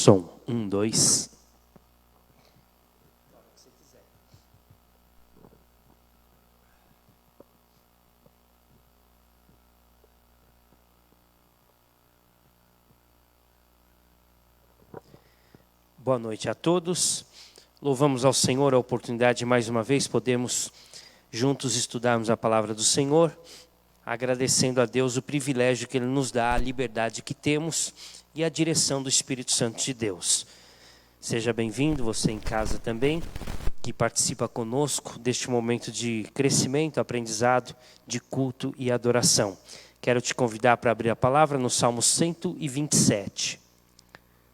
Som. 1, 2. Boa noite a todos. Louvamos ao Senhor a oportunidade de mais uma vez podermos juntos estudarmos a palavra do Senhor, agradecendo a Deus o privilégio que Ele nos dá, a liberdade que temos e a direção do Espírito Santo de Deus. Seja bem-vindo, você em casa também, que participa conosco deste momento de crescimento, aprendizado, de culto e adoração. Quero te convidar para abrir a palavra no Salmo 127.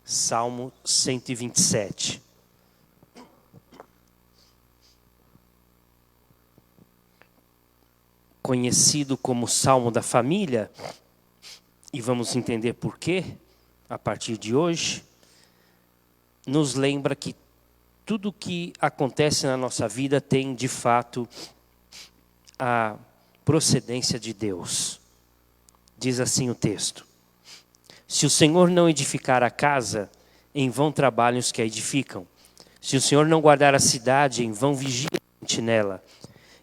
Salmo 127. Conhecido como Salmo da Família, e vamos entender por quê a partir de hoje, nos lembra que tudo que acontece na nossa vida tem, de fato, a procedência de Deus. Diz assim o texto: se o Senhor não edificar a casa, em vão trabalham os que a edificam. Se o Senhor não guardar a cidade, em vão vigia a sentinela.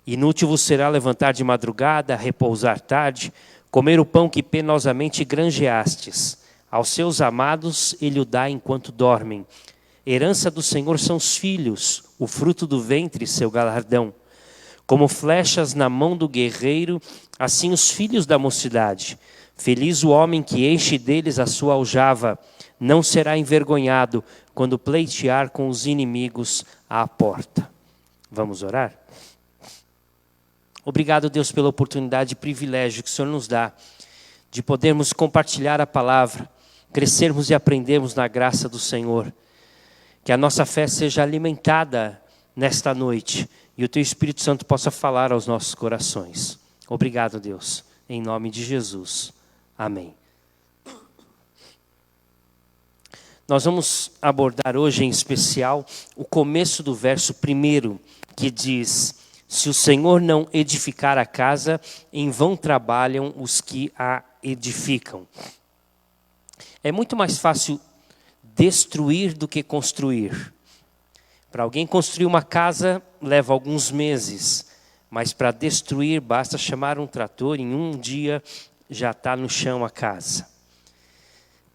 Inútil vos será levantar de madrugada, repousar tarde, comer o pão que penosamente granjeastes. Aos seus amados ele o dá enquanto dormem. Herança do Senhor são os filhos, o fruto do ventre, seu galardão. Como flechas na mão do guerreiro, assim os filhos da mocidade. Feliz o homem que enche deles a sua aljava, não será envergonhado quando pleitear com os inimigos à porta. Vamos orar? Obrigado, Deus, pela oportunidade e privilégio que o Senhor nos dá de podermos compartilhar a palavra, crescermos e aprendermos na graça do Senhor. Que a nossa fé seja alimentada nesta noite e o Teu Espírito Santo possa falar aos nossos corações. Obrigado, Deus, em nome de Jesus. Amém. Nós vamos abordar hoje em especial o começo do verso 1, que diz: se o Senhor não edificar a casa, em vão trabalham os que a edificam. É muito mais fácil destruir do que construir. Para alguém construir uma casa leva alguns meses, mas para destruir basta chamar um trator, em um dia já está no chão a casa.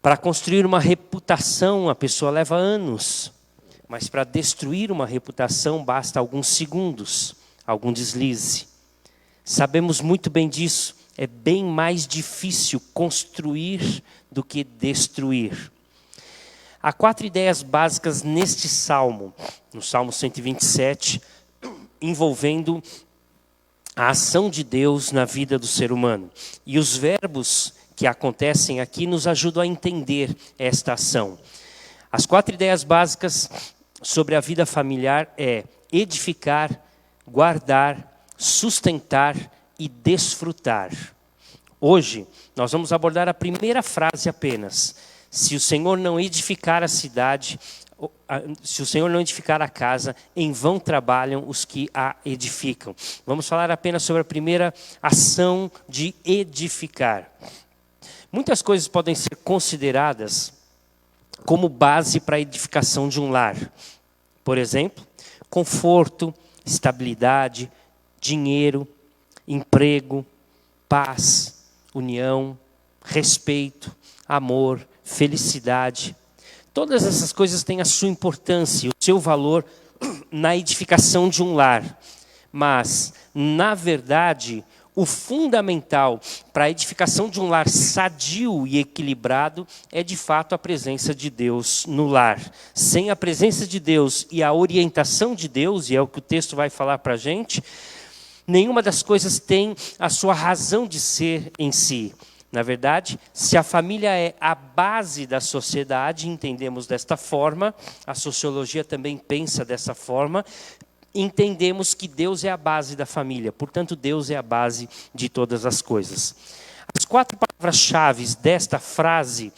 Para construir uma reputação a pessoa leva anos, mas para destruir uma reputação basta alguns segundos. Algum deslize. Sabemos muito bem disso. É bem mais difícil construir do que destruir. Há 4 ideias básicas neste salmo, no Salmo 127, envolvendo a ação de Deus na vida do ser humano. E os verbos que acontecem aqui nos ajudam a entender esta ação. As 4 ideias básicas sobre a vida familiar é edificar, guardar, sustentar e desfrutar. Hoje, nós vamos abordar a primeira frase apenas. Se o Senhor não edificar a cidade, se o Senhor não edificar a casa, em vão trabalham os que a edificam. Vamos falar apenas sobre a primeira ação de edificar. Muitas coisas podem ser consideradas como base para a edificação de um lar. Por exemplo, conforto, estabilidade, dinheiro, emprego, paz, união, respeito, amor, felicidade. Todas essas coisas têm a sua importância, o seu valor na edificação de um lar. Mas, na verdade, o fundamental para a edificação de um lar sadio e equilibrado é, de fato, a presença de Deus no lar. Sem a presença de Deus e a orientação de Deus, e é o que o texto vai falar para a gente, nenhuma das coisas tem a sua razão de ser em si. Na verdade, se a família é a base da sociedade, entendemos desta forma, a sociologia também pensa dessa forma, entendemos que Deus é a base da família, portanto Deus é a base de todas as coisas. As 4 palavras-chave desta frase,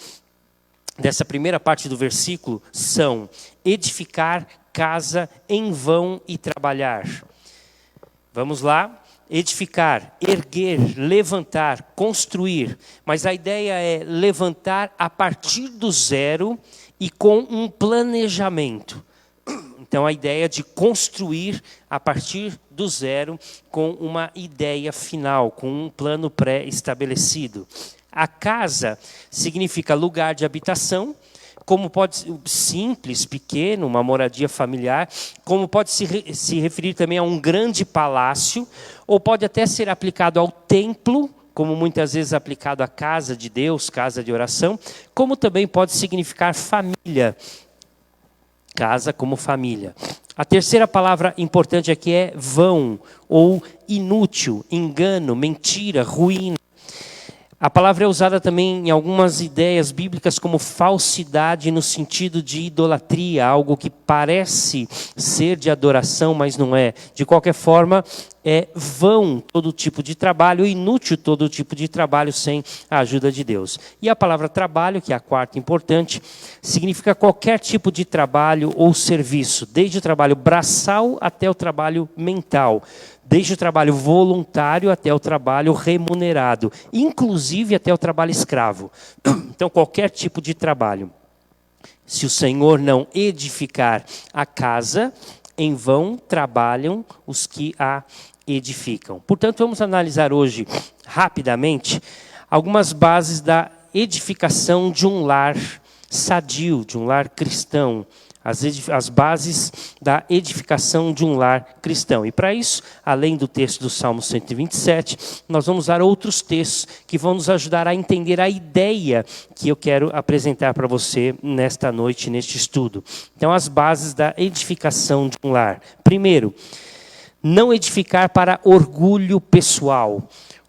dessa primeira parte do versículo, são edificar casa em vão e trabalhar. Vamos lá? Edificar, erguer, levantar, construir. Mas a ideia é levantar a partir do zero e com um planejamento. Então, a ideia de construir a partir do zero com uma ideia final, com um plano pré-estabelecido. A casa significa lugar de habitação, como pode ser simples, pequeno, uma moradia familiar, como pode se referir também a um grande palácio, ou pode até ser aplicado ao templo, como muitas vezes aplicado à casa de Deus, casa de oração, como também pode significar família, casa como família. A terceira palavra importante aqui é vão, ou inútil, engano, mentira, ruína. A palavra é usada também em algumas ideias bíblicas como falsidade, no sentido de idolatria, algo que parece ser de adoração, mas não é. De qualquer forma, é vão todo tipo de trabalho, inútil todo tipo de trabalho sem a ajuda de Deus. E a palavra trabalho, que é a quarta importante, significa qualquer tipo de trabalho ou serviço, desde o trabalho braçal até o trabalho mental. Desde o trabalho voluntário até o trabalho remunerado, inclusive até o trabalho escravo. Então, qualquer tipo de trabalho. Se o Senhor não edificar a casa, em vão trabalham os que a edificam. Portanto, vamos analisar hoje, rapidamente, algumas bases da edificação de um lar sadio, de um lar cristão. As bases da edificação de um lar cristão. E para isso, além do texto do Salmo 127, nós vamos usar outros textos que vão nos ajudar a entender a ideia que eu quero apresentar para você nesta noite, neste estudo. Então, as bases da edificação de um lar. Primeiro, não edificar para orgulho pessoal.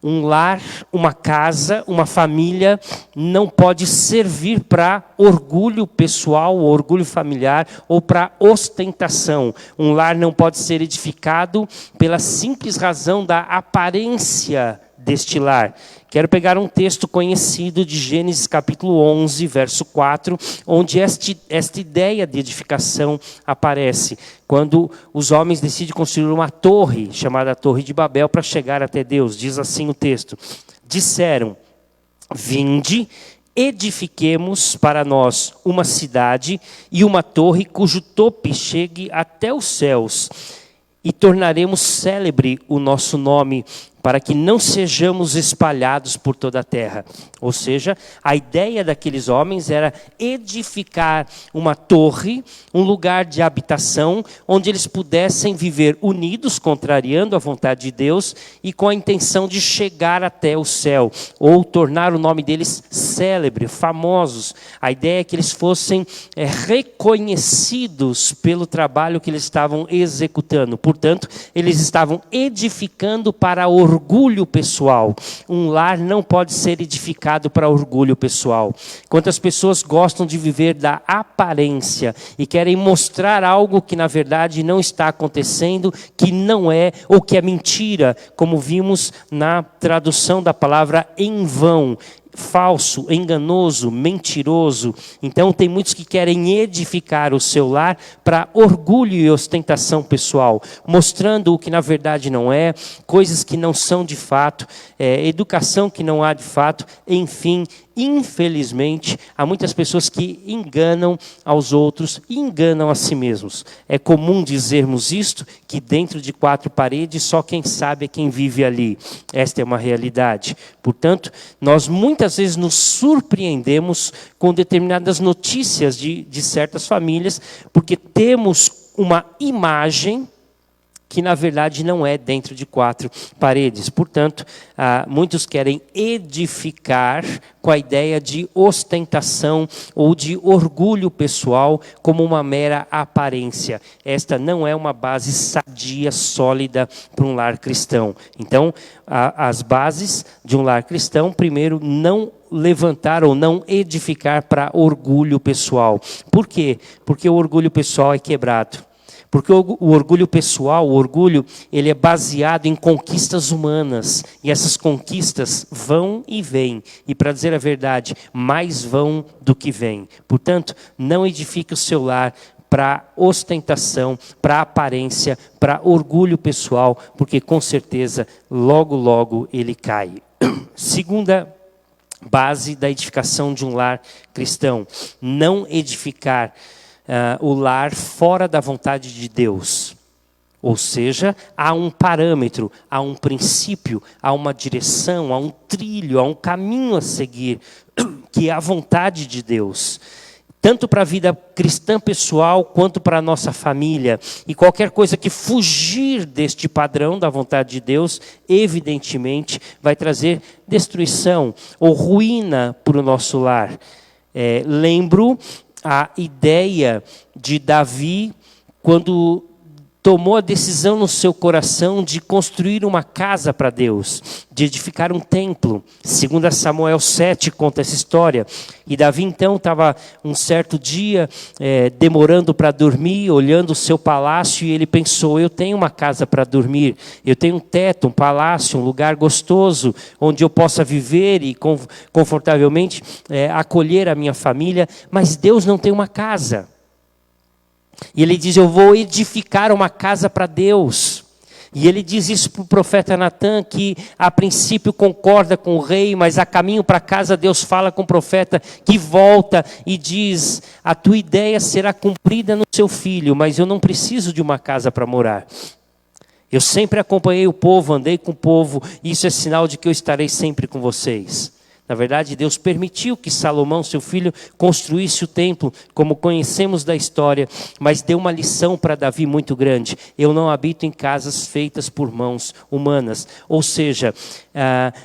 Um lar, uma casa, uma família não pode servir para orgulho pessoal, orgulho familiar ou para ostentação. Um lar não pode ser edificado pela simples razão da aparência deste lar. Quero pegar um texto conhecido de Gênesis capítulo 11, verso 4, onde esta ideia de edificação aparece. Quando os homens decidem construir uma torre, chamada Torre de Babel, para chegar até Deus. Diz assim o texto: disseram, vinde, edifiquemos para nós uma cidade e uma torre cujo tope chegue até os céus, e tornaremos célebre o nosso nome, para que não sejamos espalhados por toda a terra. Ou seja, a ideia daqueles homens era edificar uma torre, um lugar de habitação, onde eles pudessem viver unidos, contrariando a vontade de Deus, e com a intenção de chegar até o céu, ou tornar o nome deles célebre, famosos. A ideia é que eles fossem reconhecidos pelo trabalho que eles estavam executando. Portanto, eles estavam edificando para orgulho pessoal. Um lar não pode ser edificado para orgulho pessoal. Quantas pessoas gostam de viver da aparência e querem mostrar algo que na verdade não está acontecendo, que não é, ou que é mentira, como vimos na tradução da palavra em vão. Falso, enganoso, mentiroso. Então tem muitos que querem edificar o seu lar para orgulho e ostentação pessoal, mostrando o que na verdade não é, coisas que não são de fato, educação que não há de fato, enfim. Infelizmente, há muitas pessoas que enganam aos outros e enganam a si mesmos. É comum dizermos isto, que dentro de quatro paredes só quem sabe é quem vive ali. Esta é uma realidade. Portanto, nós muitas vezes nos surpreendemos com determinadas notícias de certas famílias, porque temos uma imagem que na verdade não é dentro de quatro paredes. Portanto, muitos querem edificar com a ideia de ostentação ou de orgulho pessoal como uma mera aparência. Esta não é uma base sadia, sólida para um lar cristão. Então, as bases de um lar cristão, primeiro, não levantar ou não edificar para orgulho pessoal. Por quê? Porque o orgulho pessoal é quebrado. Porque o orgulho pessoal, o orgulho, ele é baseado em conquistas humanas. E essas conquistas vão e vêm. E para dizer a verdade, mais vão do que vêm. Portanto, não edifique o seu lar para ostentação, para aparência, para orgulho pessoal, porque com certeza, logo, logo ele cai. Segunda base da edificação de um lar cristão. Não edificar o lar fora da vontade de Deus. Ou seja, há um parâmetro, há um princípio, há uma direção, há um trilho, há um caminho a seguir, que é a vontade de Deus. Tanto para a vida cristã pessoal, quanto para a nossa família. E qualquer coisa que fugir deste padrão da vontade de Deus, evidentemente, vai trazer destruição ou ruína para o nosso lar. Lembro a ideia de Davi, quando tomou a decisão no seu coração de construir uma casa para Deus, de edificar um templo. 2 Samuel 7 conta essa história. E Davi então estava um certo dia demorando para dormir, olhando o seu palácio, e ele pensou: eu tenho uma casa para dormir, eu tenho um teto, um palácio, um lugar gostoso, onde eu possa viver e confortavelmente acolher a minha família, mas Deus não tem uma casa. E ele diz: eu vou edificar uma casa para Deus. E ele diz isso para o profeta Natã, que a princípio concorda com o rei, mas a caminho para casa Deus fala com o profeta, que volta e diz: a tua ideia será cumprida no seu filho, mas eu não preciso de uma casa para morar. Eu sempre acompanhei o povo, andei com o povo, e isso é sinal de que eu estarei sempre com vocês. Na verdade, Deus permitiu que Salomão, seu filho, construísse o templo, como conhecemos da história, mas deu uma lição para Davi muito grande: eu não habito em casas feitas por mãos humanas. Ou seja,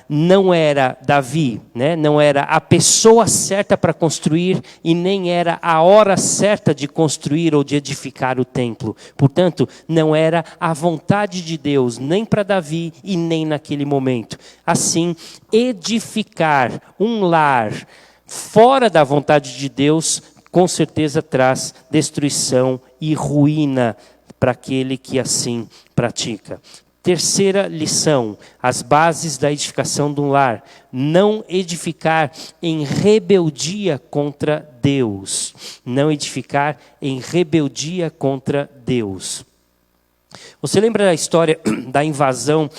não era Davi, não era a pessoa certa para construir, e nem era a hora certa de construir ou de edificar o templo. Portanto, não era a vontade de Deus, nem para Davi e nem naquele momento. Assim, edificar um lar fora da vontade de Deus, com certeza traz destruição e ruína para aquele que assim pratica. Terceira lição: as bases da edificação de um lar. Não edificar em rebeldia contra Deus. Não edificar em rebeldia contra Deus. Você lembra da história da invasão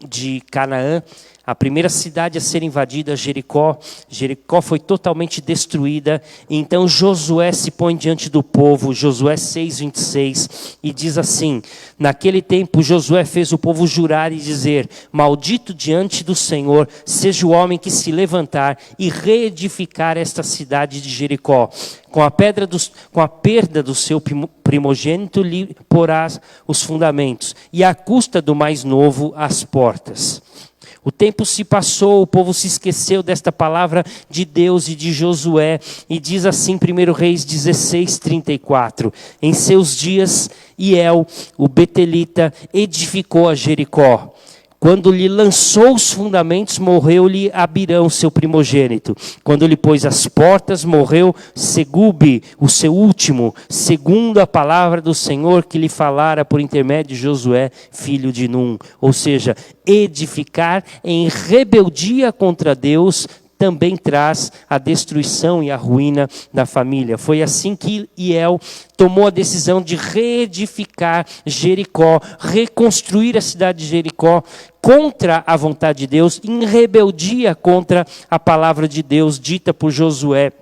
de Canaã? A primeira cidade a ser invadida, Jericó. Jericó foi totalmente destruída. Então Josué se põe diante do povo, Josué 6:26, e diz assim: naquele tempo Josué fez o povo jurar e dizer: maldito diante do Senhor seja o homem que se levantar e reedificar esta cidade de Jericó. Com a perda do seu primogênito lhe porás os fundamentos, e à custa do mais novo as portas. O tempo se passou, o povo se esqueceu desta palavra de Deus e de Josué, e diz assim 1 Reis 16:34: em seus dias, Hiel, o betelita, edificou a Jericó. Quando lhe lançou os fundamentos, morreu-lhe Abirão, seu primogênito. Quando lhe pôs as portas, morreu Segube, o seu último, segundo a palavra do Senhor que lhe falara por intermédio de Josué, filho de Num. Ou seja, edificar em rebeldia contra Deus também traz a destruição e a ruína da família. Foi assim que Hiel tomou a decisão de reedificar Jericó, reconstruir a cidade de Jericó contra a vontade de Deus, em rebeldia contra a palavra de Deus dita por Josué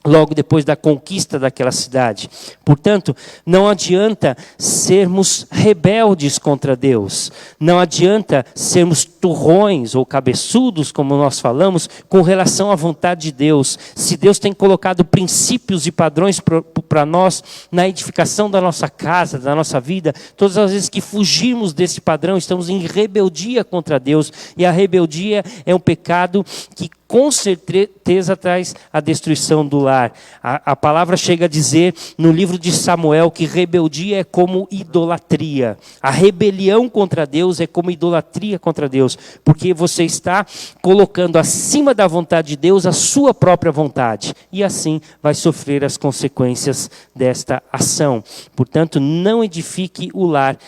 logo depois da conquista daquela cidade. Portanto, não adianta sermos rebeldes contra Deus. Não adianta sermos turrões ou cabeçudos, como nós falamos, com relação à vontade de Deus. Se Deus tem colocado princípios e padrões para nós na edificação da nossa casa, da nossa vida, todas as vezes que fugirmos desse padrão, estamos em rebeldia contra Deus. E a rebeldia é um pecado que com certeza traz a destruição do lar. A palavra chega a dizer no livro de Samuel que rebeldia é como idolatria. A rebelião contra Deus é como idolatria contra Deus, porque você está colocando acima da vontade de Deus a sua própria vontade, e assim vai sofrer as consequências desta ação. Portanto, não edifique o lar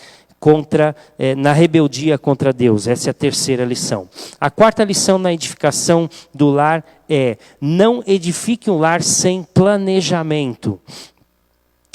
na rebeldia contra Deus. Essa é a terceira lição. A quarta lição na edificação do lar é: não edifique um lar sem planejamento.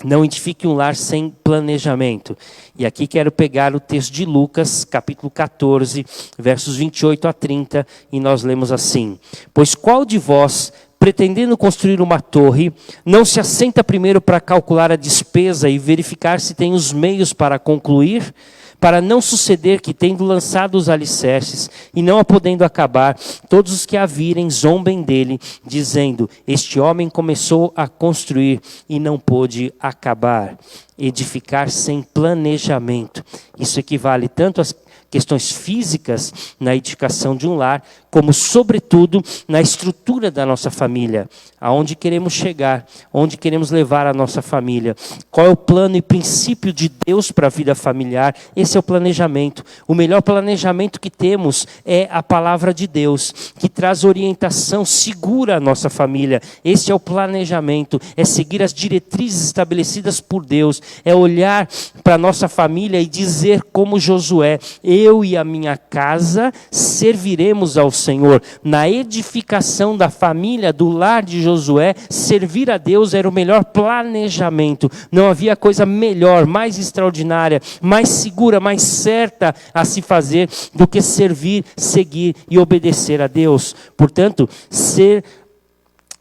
Não edifique um lar sem planejamento. E aqui quero pegar o texto de Lucas, capítulo 14, versos 28 a 30, e nós lemos assim: Pois qual de vós, pretendendo construir uma torre, não se assenta primeiro para calcular a despesa e verificar se tem os meios para concluir? Para não suceder que, tendo lançado os alicerces e não a podendo acabar, todos os que a virem zombem dele, dizendo: Este homem começou a construir e não pôde acabar. Edificar sem planejamento. Isso equivale tanto às questões físicas na edificação de um lar, como, sobretudo, na estrutura da nossa família. Aonde queremos chegar, onde queremos levar a nossa família. Qual é o plano e princípio de Deus para a vida familiar? Esse é o planejamento. O melhor planejamento que temos é a palavra de Deus, que traz orientação segura à nossa família. Esse é o planejamento, é seguir as diretrizes estabelecidas por Deus, é olhar para a nossa família e dizer como Josué: eu e a minha casa serviremos ao Senhor. Na edificação da família, do lar de Josué, servir a Deus era o melhor planejamento. Não havia coisa melhor, mais extraordinária, mais segura, mais certa a se fazer do que servir, seguir e obedecer a Deus. Portanto, ser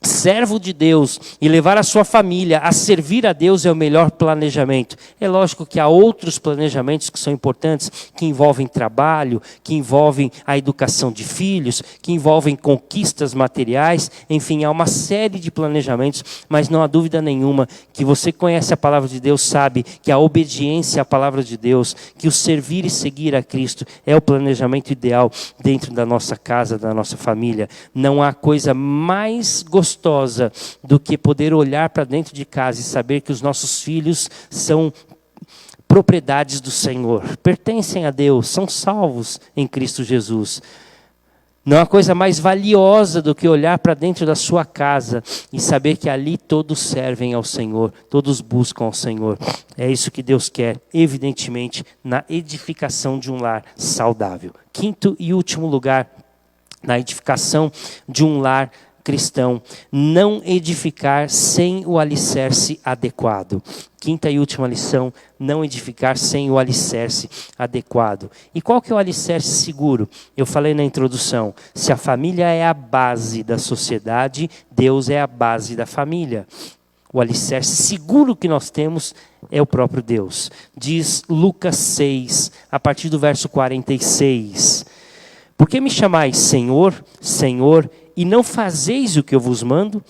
servo de Deus e levar a sua família a servir a Deus é o melhor planejamento. É lógico que há outros planejamentos que são importantes, que envolvem trabalho, que envolvem a educação de filhos, que envolvem conquistas materiais, enfim, há uma série de planejamentos, mas não há dúvida nenhuma que você conhece a palavra de Deus, sabe que a obediência à palavra de Deus, que o servir e seguir a Cristo é o planejamento ideal dentro da nossa casa, da nossa família. Não há coisa mais gostosa do que poder olhar para dentro de casa e saber que os nossos filhos são propriedades do Senhor, pertencem a Deus, são salvos em Cristo Jesus. Não há coisa mais valiosa do que olhar para dentro da sua casa e saber que ali todos servem ao Senhor, todos buscam ao Senhor. É isso que Deus quer, evidentemente, na edificação de um lar saudável. Quinto e último lugar, na edificação de um lar cristão, não edificar sem o alicerce adequado. Quinta e última lição, não edificar sem o alicerce adequado. E qual que é o alicerce seguro? Eu falei na introdução, se a família é a base da sociedade, Deus é a base da família. O alicerce seguro que nós temos é o próprio Deus. Diz Lucas 6, a partir do verso 46. Por que me chamais Senhor, Senhor, e não fazeis o que eu vos mando?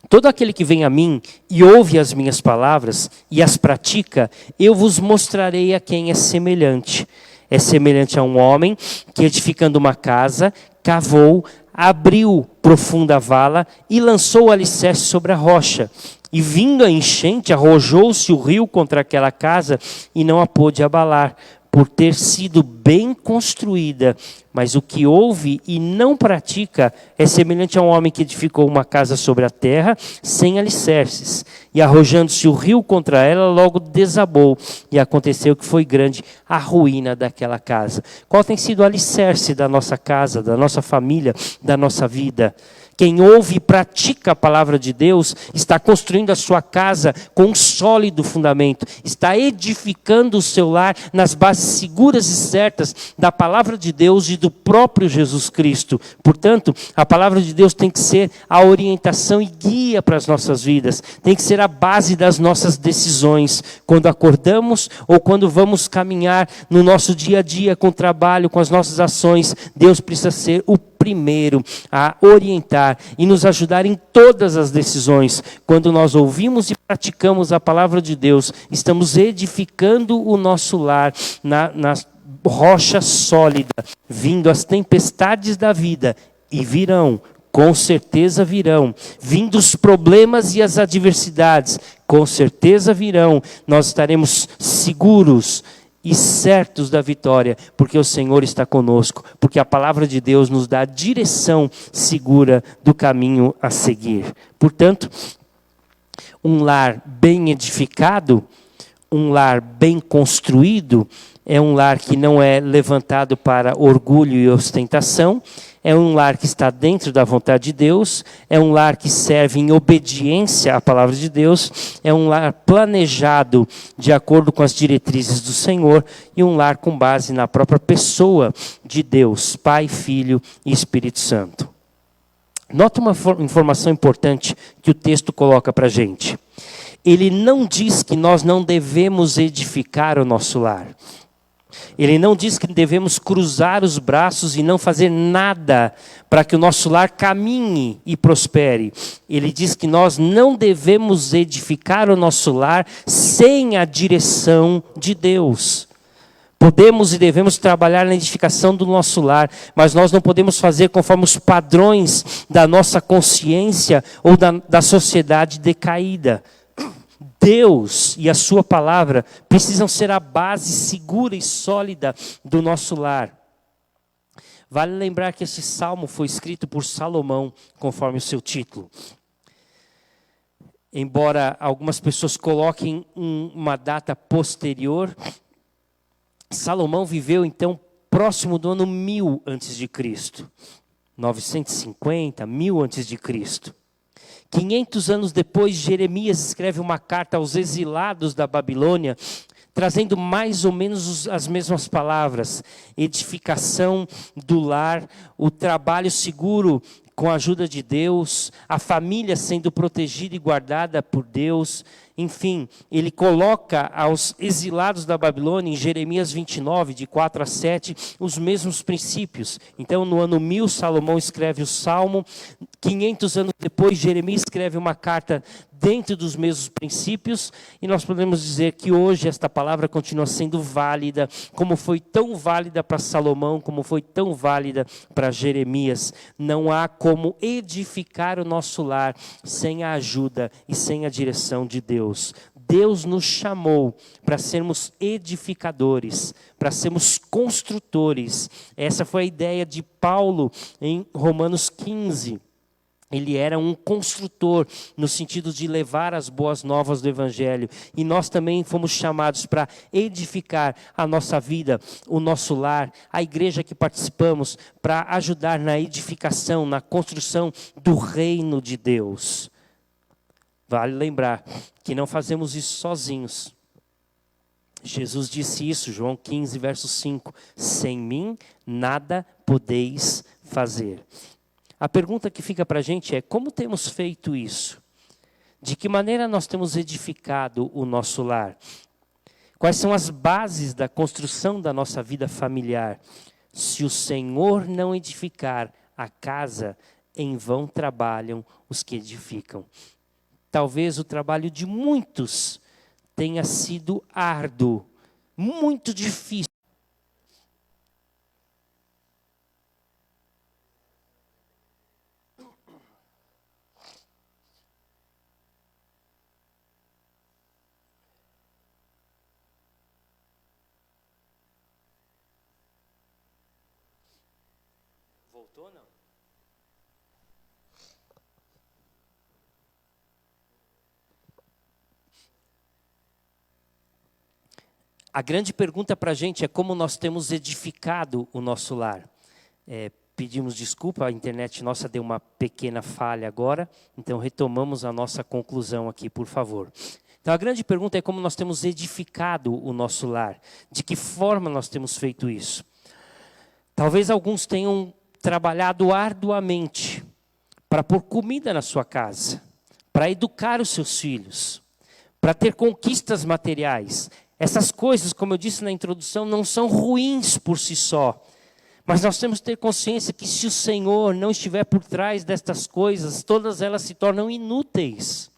Todo aquele que vem a mim e ouve as minhas palavras e as pratica, eu vos mostrarei a quem é semelhante. É semelhante a um homem que, edificando uma casa, cavou, abriu profunda vala e lançou o alicerce sobre a rocha. E vindo a enchente, arrojou-se o rio contra aquela casa e não a pôde abalar, por ter sido bem construída. Mas o que ouve e não pratica é semelhante a um homem que edificou uma casa sobre a terra, sem alicerces. E arrojando-se o rio contra ela, logo desabou. E aconteceu que foi grande a ruína daquela casa. Qual tem sido o alicerce da nossa casa, da nossa família, da nossa vida? Quem ouve e pratica a palavra de Deus está construindo a sua casa com um sólido fundamento. Está edificando o seu lar nas bases seguras e certas da palavra de Deus e do próprio Jesus Cristo. Portanto, a palavra de Deus tem que ser a orientação e guia para as nossas vidas. Tem que ser a base das nossas decisões. Quando acordamos ou quando vamos caminhar no nosso dia a dia com o trabalho, com as nossas ações, Deus precisa ser o primeiro a orientar e nos ajudar em todas as decisões. Quando nós ouvimos e praticamos a palavra de Deus, estamos edificando o nosso lar na rocha sólida, vindo as tempestades da vida, e virão, com certeza virão, vindo os problemas e as adversidades, com certeza virão, nós estaremos seguros e certos da vitória, porque o Senhor está conosco, porque a palavra de Deus nos dá a direção segura do caminho a seguir. Portanto, um lar bem edificado, Um lar bem construído é um lar que não é levantado para orgulho e ostentação, é um lar que está dentro da vontade de Deus, é um lar que serve em obediência à palavra de Deus, é um lar planejado de acordo com as diretrizes do Senhor e um lar com base na própria pessoa de Deus, Pai, Filho e Espírito Santo. Nota uma informação importante que o texto coloca para a gente. Ele não diz que nós não devemos edificar o nosso lar. Ele não diz que devemos cruzar os braços e não fazer nada para que o nosso lar caminhe e prospere. Ele diz que nós não devemos edificar o nosso lar sem a direção de Deus. Podemos e devemos trabalhar na edificação do nosso lar, mas nós não podemos fazer conforme os padrões da nossa consciência ou da sociedade decaída. Deus e a sua palavra precisam ser a base segura e sólida do nosso lar. Vale lembrar que esse salmo foi escrito por Salomão, conforme o seu título. Embora algumas pessoas coloquem uma data posterior, Salomão viveu então próximo do ano 1000 a.C., 950, 1000 a.C. 500 anos depois, Jeremias escreve uma carta aos exilados da Babilônia, trazendo mais ou menos as mesmas palavras: edificação do lar, o trabalho seguro com a ajuda de Deus, a família sendo protegida e guardada por Deus. Enfim, ele coloca aos exilados da Babilônia, em Jeremias 29, de 4 a 7, os mesmos princípios. Então, no ano 1000, Salomão escreve o Salmo. 500 anos depois, Jeremias escreve uma carta dentro dos mesmos princípios. E nós podemos dizer que hoje esta palavra continua sendo válida, como foi tão válida para Salomão, como foi tão válida para Jeremias. Não há como edificar o nosso lar sem a ajuda e sem a direção de Deus. Deus nos chamou para sermos edificadores, para sermos construtores. Essa foi a ideia de Paulo em Romanos 15. Ele era um construtor, no sentido de levar as boas novas do Evangelho. E nós também fomos chamados para edificar a nossa vida, o nosso lar, a igreja que participamos, para ajudar na edificação, na construção do reino de Deus. Vale lembrar que não fazemos isso sozinhos. Jesus disse isso, João 15, verso 5. Sem mim, nada podeis fazer. A pergunta que fica para a gente é: como temos feito isso? De que maneira nós temos edificado o nosso lar? Quais são as bases da construção da nossa vida familiar? Se o Senhor não edificar a casa, em vão trabalham os que edificam. Talvez o trabalho de muitos tenha sido árduo, muito difícil. Voltou ou não? A grande pergunta para a gente é como nós temos edificado o nosso lar. Pedimos desculpa, a internet nossa deu uma pequena falha agora, então retomamos a nossa conclusão aqui, por favor. Então a grande pergunta é como nós temos edificado o nosso lar. De que forma nós temos feito isso? Talvez alguns tenham trabalhado arduamente para pôr comida na sua casa, para educar os seus filhos, para ter conquistas materiais. Essas coisas, como eu disse na introdução, não são ruins por si só. Mas nós temos que ter consciência que se o Senhor não estiver por trás destas coisas, todas elas se tornam inúteis.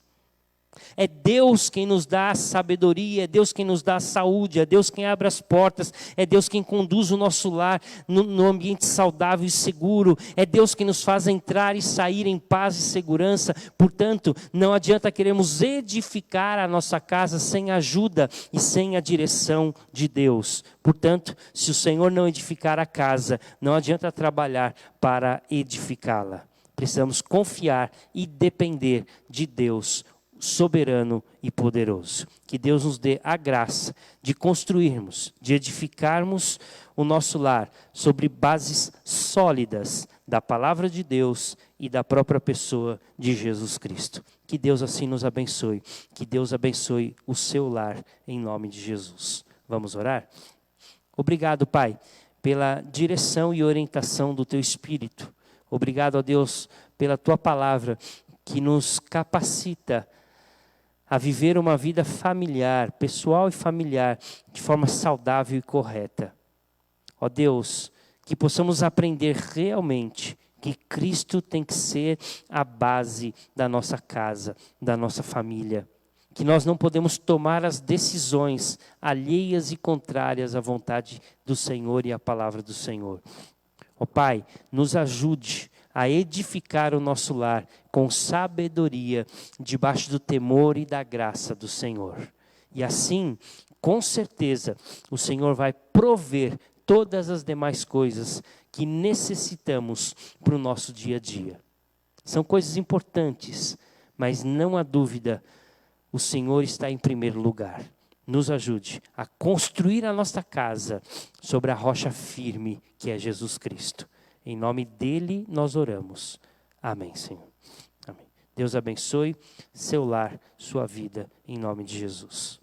É Deus quem nos dá a sabedoria, é Deus quem nos dá a saúde, é Deus quem abre as portas, é Deus quem conduz o nosso lar no ambiente saudável e seguro, é Deus quem nos faz entrar e sair em paz e segurança. Portanto, não adianta queremos edificar a nossa casa sem a ajuda e sem a direção de Deus. Portanto, se o Senhor não edificar a casa, não adianta trabalhar para edificá-la. Precisamos confiar e depender de Deus, soberano e poderoso. Que Deus nos dê a graça de construirmos, de edificarmos o nosso lar sobre bases sólidas da palavra de Deus e da própria pessoa de Jesus Cristo. Que Deus assim nos abençoe. Que Deus abençoe o seu lar em nome de Jesus. Vamos orar? Obrigado, Pai, pela direção e orientação do Teu Espírito. Obrigado, ó Deus, pela Tua palavra que nos capacita a viver uma vida familiar, pessoal e familiar, de forma saudável e correta. Ó Deus, que possamos aprender realmente que Cristo tem que ser a base da nossa casa, da nossa família. Que nós não podemos tomar as decisões alheias e contrárias à vontade do Senhor e à palavra do Senhor. Ó Pai, nos ajude a edificar o nosso lar com sabedoria, debaixo do temor e da graça do Senhor. E assim, com certeza, o Senhor vai prover todas as demais coisas que necessitamos para o nosso dia a dia. São coisas importantes, mas não há dúvida, o Senhor está em primeiro lugar. Nos ajude a construir a nossa casa sobre a rocha firme que é Jesus Cristo. Em nome dele nós oramos. Amém, Senhor. Amém. Deus abençoe seu lar, sua vida, em nome de Jesus.